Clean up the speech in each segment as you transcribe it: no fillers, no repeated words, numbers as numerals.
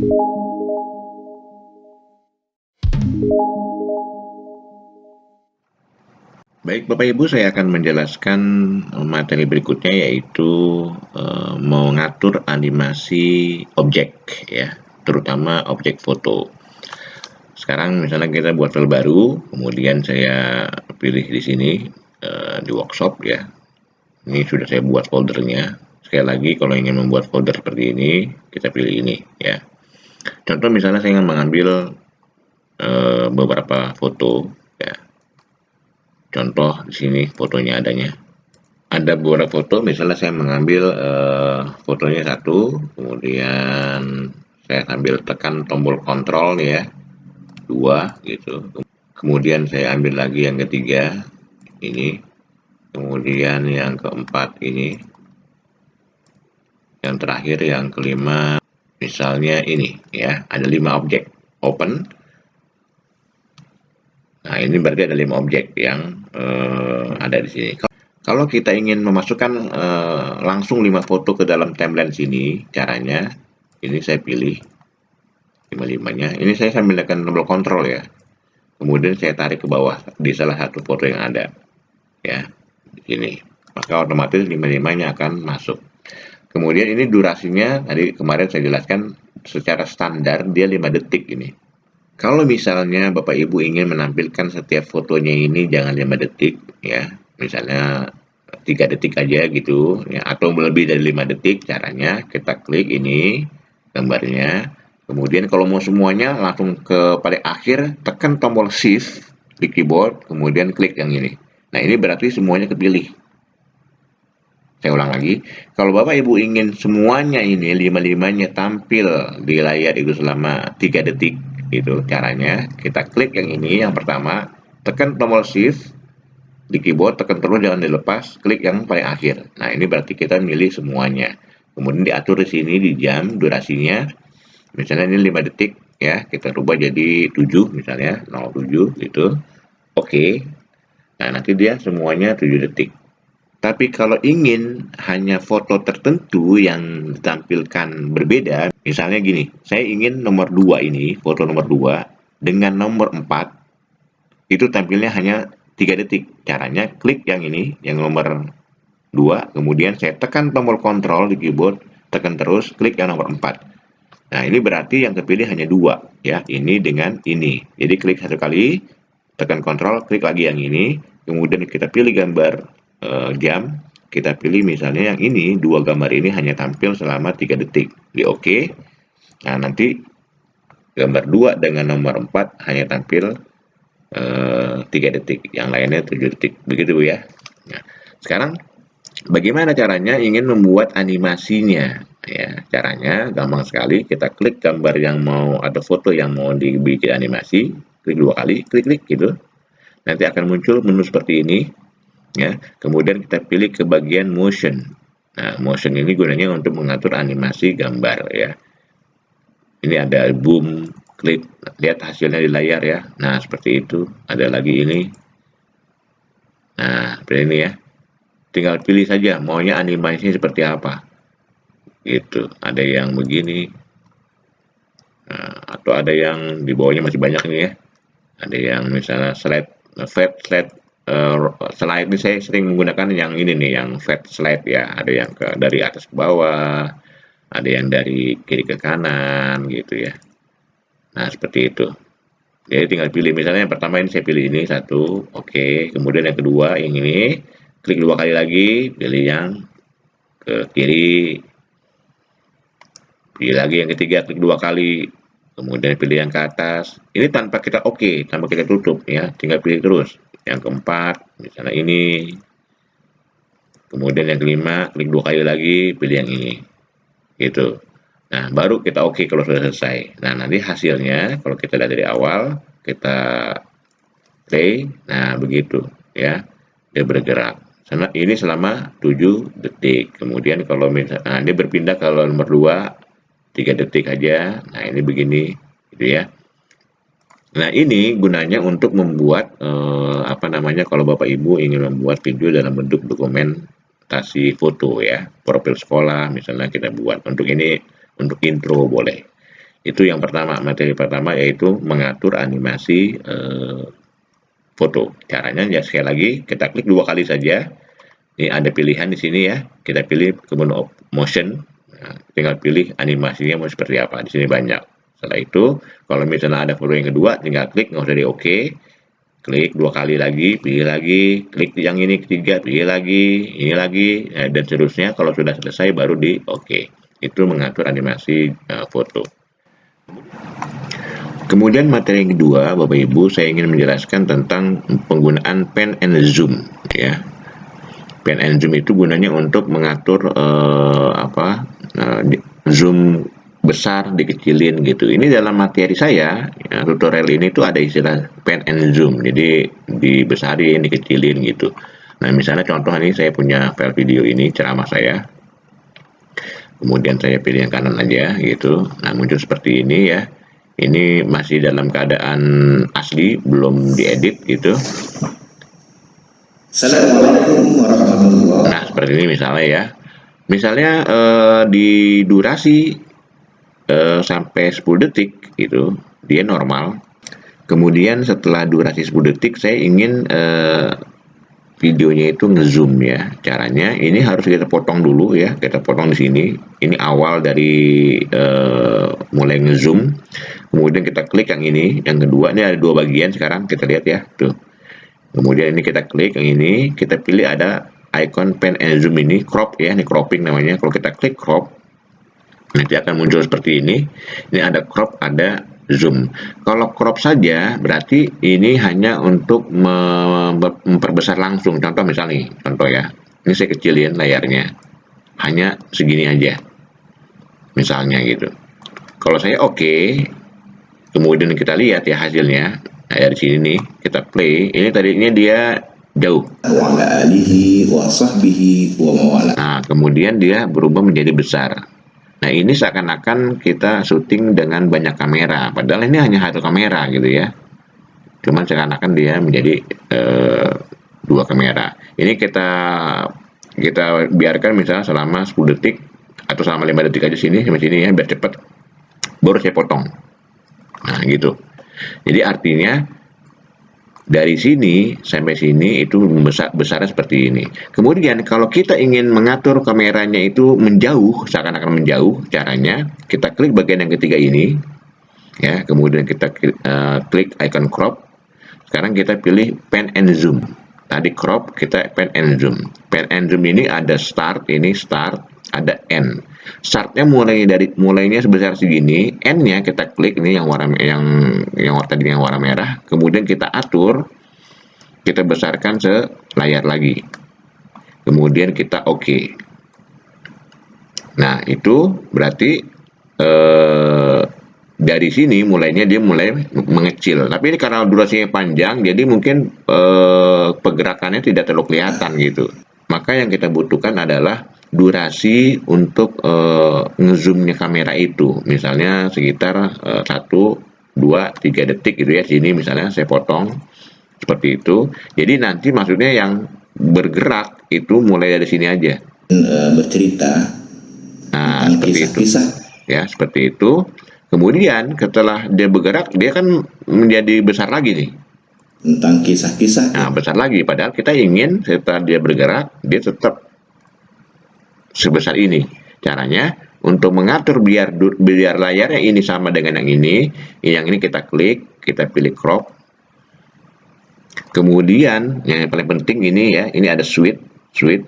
Baik Bapak Ibu, saya akan menjelaskan materi berikutnya, yaitu mengatur animasi objek ya, terutama objek foto. Sekarang misalnya kita buat file baru, kemudian saya pilih di sini di workshop ya. Ini sudah saya buat foldernya. Sekali lagi, kalau ingin membuat folder seperti ini, kita pilih ini ya. Contoh misalnya saya ingin mengambil beberapa foto ya. Contoh di sini fotonya adanya. Ada beberapa foto, misalnya saya mengambil fotonya satu, kemudian saya sambil tekan tombol kontrol nih ya, 2 gitu. Kemudian saya ambil lagi yang ketiga ini, kemudian yang keempat ini, yang terakhir yang kelima, misalnya ini ya, ada 5 objek. Open. Nah, ini berarti ada 5 objek yang ada di sini. Kalau kita ingin memasukkan langsung 5 foto ke dalam timeline sini, caranya ini saya pilih 5-5-nya. Ini saya sambil tekan tombol kontrol ya. Kemudian saya tarik ke bawah di salah satu foto yang ada. Ya, di sini. Maka otomatis 5-5-nya akan masuk. Kemudian ini durasinya, tadi kemarin saya jelaskan secara standar dia 5 detik ini. Kalau misalnya Bapak Ibu ingin menampilkan setiap fotonya ini jangan 5 detik ya. Misalnya 3 detik aja gitu ya, atau lebih dari 5 detik, caranya kita klik ini gambarnya. Kemudian kalau mau semuanya langsung ke paling akhir, tekan tombol shift di keyboard, kemudian klik yang ini. Nah, ini berarti semuanya kepilih. Saya ulang lagi, kalau Bapak Ibu ingin semuanya ini 5-5-nya tampil di layar itu selama 3 detik, itu caranya kita klik yang ini, yang pertama, tekan tombol shift di keyboard, tekan terus jangan dilepas, klik yang paling akhir. Nah, ini berarti kita milih semuanya. Kemudian diatur di sini di jam durasinya. Misalnya ini 5 detik ya, kita rubah jadi 7 misalnya, 07 gitu. Oke. Nah, nanti dia semuanya 7 detik. Tapi kalau ingin hanya foto tertentu yang ditampilkan berbeda, misalnya gini, saya ingin nomor 2 ini, foto nomor 2 dengan nomor 4 itu tampilnya hanya 3 detik. Caranya klik yang ini, yang nomor 2, kemudian saya tekan tombol kontrol di keyboard, tekan terus, klik yang nomor 4. Nah, ini berarti yang kepilih hanya 2 ya, ini dengan ini. Jadi klik satu kali, tekan kontrol, klik lagi yang ini, kemudian kita pilih gambar jam, kita pilih misalnya yang ini, 2 gambar ini hanya tampil selama 3 detik. Di oke. Nah, nanti gambar 2 dengan nomor 4 hanya tampil 3 detik, yang lainnya 7 detik, begitu ya. Nah, sekarang bagaimana caranya ingin membuat animasinya ya? Caranya gampang sekali, kita klik gambar yang mau, ada foto yang mau dibikin animasi, klik 2 kali, klik gitu. Nanti akan muncul menu seperti ini ya. Kemudian kita pilih ke bagian motion. Nah, motion ini gunanya untuk mengatur animasi gambar ya. Ini ada boom, klik, lihat hasilnya di layar ya. Nah, seperti itu. Ada lagi ini. Nah, seperti ini ya. Tinggal pilih saja maunya animasinya seperti apa. Gitu. Ada yang begini. Nah, atau ada yang di bawahnya masih banyak nih ya. Ada yang misalnya slide slide ini saya sering menggunakan yang ini nih, yang flat slide ya. Ada yang dari atas ke bawah, ada yang dari kiri ke kanan gitu ya. Nah, seperti itu. Jadi tinggal pilih, misalnya yang pertama ini saya pilih ini satu, oke. Kemudian yang kedua yang ini, klik 2 kali lagi, pilih yang ke kiri. Pilih lagi yang ketiga, klik 2 kali. Kemudian pilih yang ke atas. Ini tanpa kita tanpa kita tutup ya, tinggal pilih terus. Yang keempat, misalnya ini. Kemudian yang kelima, klik 2 kali lagi, pilih yang ini. Gitu. Nah, baru kita kalau sudah selesai. Nah, nanti hasilnya kalau kita lihat dari awal, kita play. Nah, begitu ya. Dia bergerak. Ini selama 7 detik. Kemudian kalau misalnya dia berpindah kalau nomor 2 3 detik aja. Nah, ini begini gitu ya. Nah, ini gunanya untuk membuat kalau Bapak Ibu ingin membuat video dalam bentuk dokumentasi foto ya, profil sekolah misalnya kita buat. Untuk ini, untuk intro boleh. Itu yang pertama, materi pertama yaitu mengatur animasi foto. Caranya ya sekali lagi kita klik 2 kali saja. Ini ada pilihan di sini ya. Kita pilih ke menu motion. Nah, tinggal pilih animasinya mau seperti apa. Di sini banyak. Setelah itu, kalau misalnya ada foto yang kedua, tinggal klik, nggak usah di OK. Klik 2 kali lagi, pilih lagi, klik yang ini ketiga, pilih lagi, ini lagi, dan seterusnya. Kalau sudah selesai baru di OK. Itu mengatur animasi foto. Kemudian materi yang kedua, Bapak Ibu, saya ingin menjelaskan tentang penggunaan pan and zoom, ya. Pan and zoom itu gunanya untuk mengatur zoom besar dikecilin gitu. Ini dalam materi saya, ya, tutorial ini tuh ada istilah pan and zoom, jadi dibesarin, dikecilin gitu. Nah, misalnya contoh ini saya punya file video ini ceramah saya. Kemudian saya pilih yang kanan aja gitu. Nah, muncul seperti ini ya. Ini masih dalam keadaan asli, belum diedit gitu. Assalamualaikum warahmatullahi. Nah, seperti ini misalnya ya. Misalnya di durasi sampai 10 detik gitu, dia normal. Kemudian setelah durasi 10 detik saya ingin videonya itu ngezoom ya. Caranya ini harus kita potong dulu ya. Kita potong di sini. Ini awal dari mulai ngezoom. Kemudian kita klik yang ini. Yang kedua ini ada 2 bagian sekarang kita lihat ya. Tuh. Kemudian ini kita klik yang ini. Kita pilih ada icon pan and zoom ini. Crop ya. Ini cropping namanya. Kalau kita klik crop, nanti akan muncul seperti ini. Ini ada crop, ada zoom. Kalau crop saja berarti ini hanya untuk memperbesar langsung. Contoh misalnya, contoh ya. Ini saya kecilin layarnya. Hanya segini aja. Misalnya gitu. Kalau saya oke, kemudian kita lihat ya hasilnya. Nah, dari sini nih kita play. Ini tadinya dia jauh. Nah, kemudian dia berubah menjadi besar. Nah, ini seakan-akan kita syuting dengan banyak kamera, padahal ini hanya satu kamera gitu ya. Cuman seakan-akan dia menjadi 2 kamera. Ini kita biarkan misalnya selama 10 detik atau selama 5 detik aja sini sampai sini ya, biar cepat. Baru saya potong. Nah, gitu. Jadi artinya dari sini sampai sini itu besarnya seperti ini. Kemudian kalau kita ingin mengatur kameranya itu menjauh, seakan-akan menjauh, caranya kita klik bagian yang ketiga ini, ya. Kemudian kita klik icon crop. Sekarang kita pilih pan and zoom. Tadi crop, kita pan and zoom. Pan and zoom ini ada start, ini start, ada end. Startnya mulainya sebesar segini, end-nya kita klik ini yang warna merah, kemudian kita atur, kita besarkan selayar lagi, kemudian kita OK. Nah, itu berarti dari sini dia mulai mengecil. Tapi ini karena durasinya panjang, jadi mungkin pergerakannya tidak terlalu kelihatan gitu. Maka yang kita butuhkan adalah durasi untuk ngezoomnya kamera itu, misalnya sekitar 1, 2, 3 detik gitu ya. Sini misalnya saya potong seperti itu. Jadi nanti maksudnya yang bergerak itu mulai dari sini aja. Bercerita. Nah, seperti itu. Ya, seperti itu. Kemudian setelah dia bergerak, dia kan menjadi besar lagi nih. Tentang kisah-kisah. Nah, besar lagi. Padahal kita ingin setelah dia bergerak, dia tetap sebesar ini. Caranya untuk mengatur biar layarnya ini sama dengan yang ini kita klik, kita pilih crop. Kemudian yang paling penting ini ya, ini ada switch.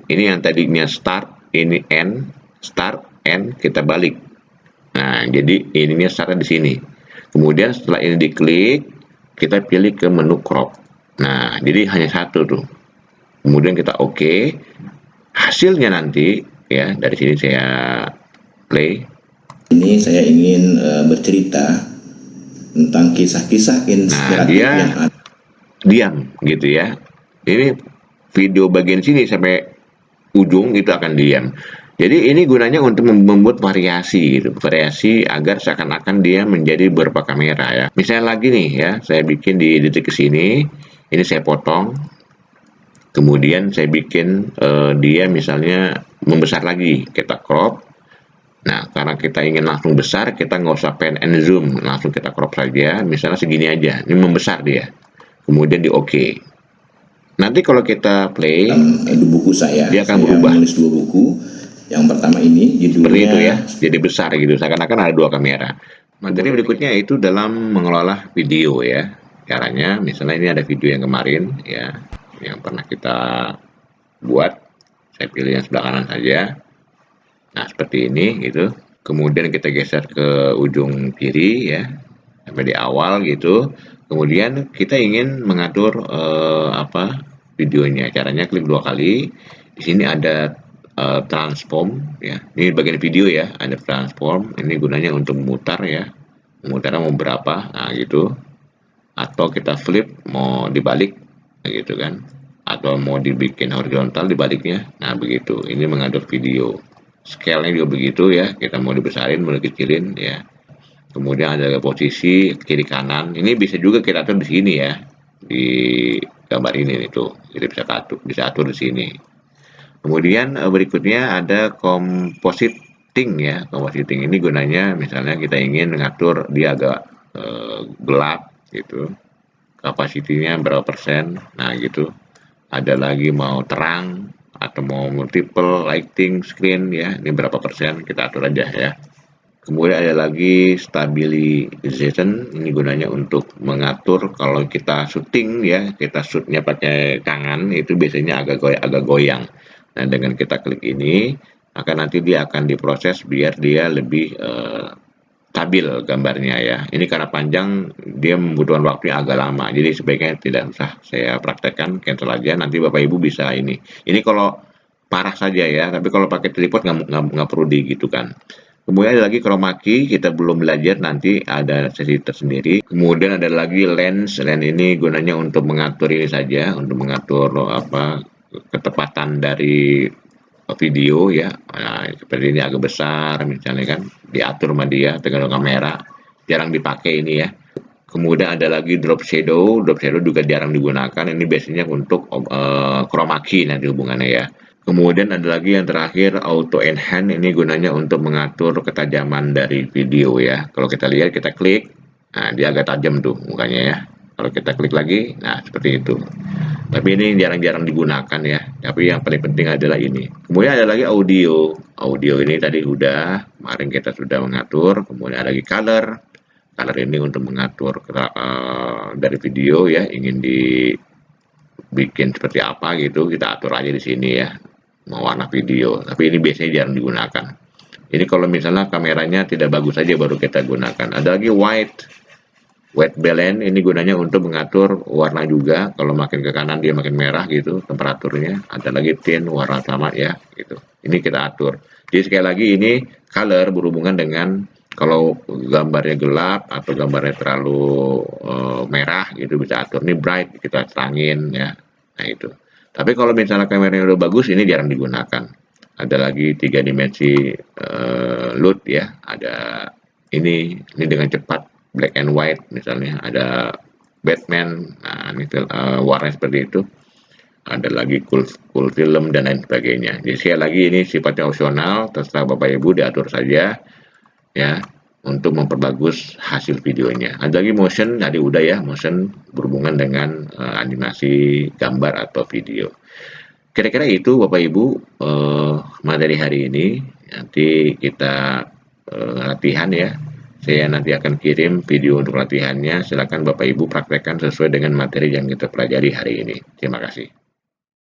Ini yang tadinya start, ini end, start, end, kita balik. Nah, jadi ininya startnya di sini. Kemudian setelah ini diklik, kita pilih ke menu crop. Nah, jadi hanya satu tuh. Kemudian kita OK. Hasilnya nanti ya, dari sini saya play. Ini saya ingin bercerita tentang kisah-kisah inspiratif yang ada. Diam gitu ya. Ini video bagian sini sampai ujung itu akan diam. Jadi ini gunanya untuk membuat variasi gitu. Variasi agar seakan-akan dia menjadi beberapa kamera ya. Misalnya lagi nih ya, saya bikin di detik ke sini. Ini saya potong. Kemudian saya bikin dia misalnya membesar lagi, kita crop. Nah, karena kita ingin langsung besar, kita nggak usah pen and zoom, langsung kita crop saja, misalnya segini aja, ini membesar dia. Kemudian di OK. Nanti kalau kita play, di buku saya akan berubah. Menulis 2 buku. Yang pertama ini judulnya seperti itu ya, jadi besar gitu, seakan-akan ada 2 kamera. Materi berikutnya itu dalam mengelola video ya. Caranya, misalnya ini ada video yang kemarin ya, yang pernah kita buat. Saya pilih yang sebelah kanan saja. Nah, seperti ini gitu. Kemudian kita geser ke ujung kiri ya, sampai di awal gitu. Kemudian kita ingin mengatur videonya. Caranya klik 2 kali. Di sini ada transform ya. Ini bagian video ya, ada transform. Ini gunanya untuk memutar ya. Memutarnya mau berapa? Nah, gitu. Atau kita flip mau dibalik gitu kan. Atau mau dibikin horizontal dibaliknya. Nah, begitu. Ini mengatur video. Scale-nya juga begitu ya, kita mau dibesarin, mau dikecilin ya. Kemudian ada posisi kiri kanan. Ini bisa juga kita atur di sini ya. Di gambar ini nih tuh, kita bisa atur di sini. Kemudian berikutnya ada compositing ya. Compositing ini gunanya misalnya kita ingin mengatur dia agak gelap gitu. Kapasitinya berapa persen. Nah, gitu. Ada lagi mau terang atau mau multiple lighting screen ya, ini berapa persen kita atur aja ya. Kemudian ada lagi stabilization, ini gunanya untuk mengatur kalau kita syuting ya, kita shootnya pakai tangan itu biasanya agak goyang. Nah, dengan kita klik ini maka nanti dia akan diproses biar dia lebih stabil gambarnya ya. Ini karena panjang dia membutuhkan waktu yang agak lama, jadi sebaiknya tidak usah saya praktekkan, cancel aja, nanti Bapak Ibu bisa ini. Ini kalau parah saja ya, tapi kalau pakai tripod nggak perlu digitukan. Kemudian ada lagi chroma key, kita belum belajar, nanti ada sesi tersendiri. Kemudian ada lagi lens ini gunanya untuk mengatur ini saja, untuk mengatur ketepatan dari video ya. Nah, seperti ini agak besar misalnya kan, diatur sama dia tergantung kamera, jarang dipakai ini ya. Kemudian ada lagi drop shadow juga jarang digunakan, ini biasanya untuk chroma key nanti hubungannya ya. Kemudian ada lagi yang terakhir auto enhance, ini gunanya untuk mengatur ketajaman dari video ya. Kalau kita lihat, kita klik, nah dia agak tajam tuh mukanya ya. Kalau kita klik lagi, nah seperti itu. Tapi ini jarang-jarang digunakan ya. Tapi yang paling penting adalah ini. Kemudian ada lagi audio. Audio ini tadi kemarin kita sudah mengatur. Kemudian ada lagi color. Color ini untuk mengatur dari video ya, ingin dibikin seperti apa gitu, kita atur aja di sini ya. Mau warna video. Tapi ini biasanya jarang digunakan. Ini kalau misalnya kameranya tidak bagus saja baru kita gunakan. Ada lagi white balance, ini gunanya untuk mengatur warna juga. Kalau makin ke kanan dia makin merah gitu temperaturnya. Ada lagi tint, warna sama ya gitu. Ini kita atur. Jadi sekali lagi ini color berhubungan dengan kalau gambarnya gelap atau gambarnya terlalu merah gitu bisa atur. Ini bright kita terangin ya. Nah itu. Tapi kalau misalnya kameranya udah bagus, ini jarang digunakan. Ada lagi 3 dimensi load ya. Ada ini dengan cepat black and white misalnya, ada Batman, nah ini warna seperti itu. Ada lagi cool film dan lain sebagainya. Jadi sekali lagi ini sifatnya opsional, terserah Bapak Ibu diatur saja ya untuk memperbagus hasil videonya. Ada lagi motion, tadi udah ya, motion berhubungan dengan animasi gambar atau video. Kira-kira itu Bapak Ibu materi hari ini. Nanti kita latihan ya. Saya nanti akan kirim video untuk latihannya. Silakan Bapak Ibu praktekkan sesuai dengan materi yang kita pelajari hari ini. Terima kasih.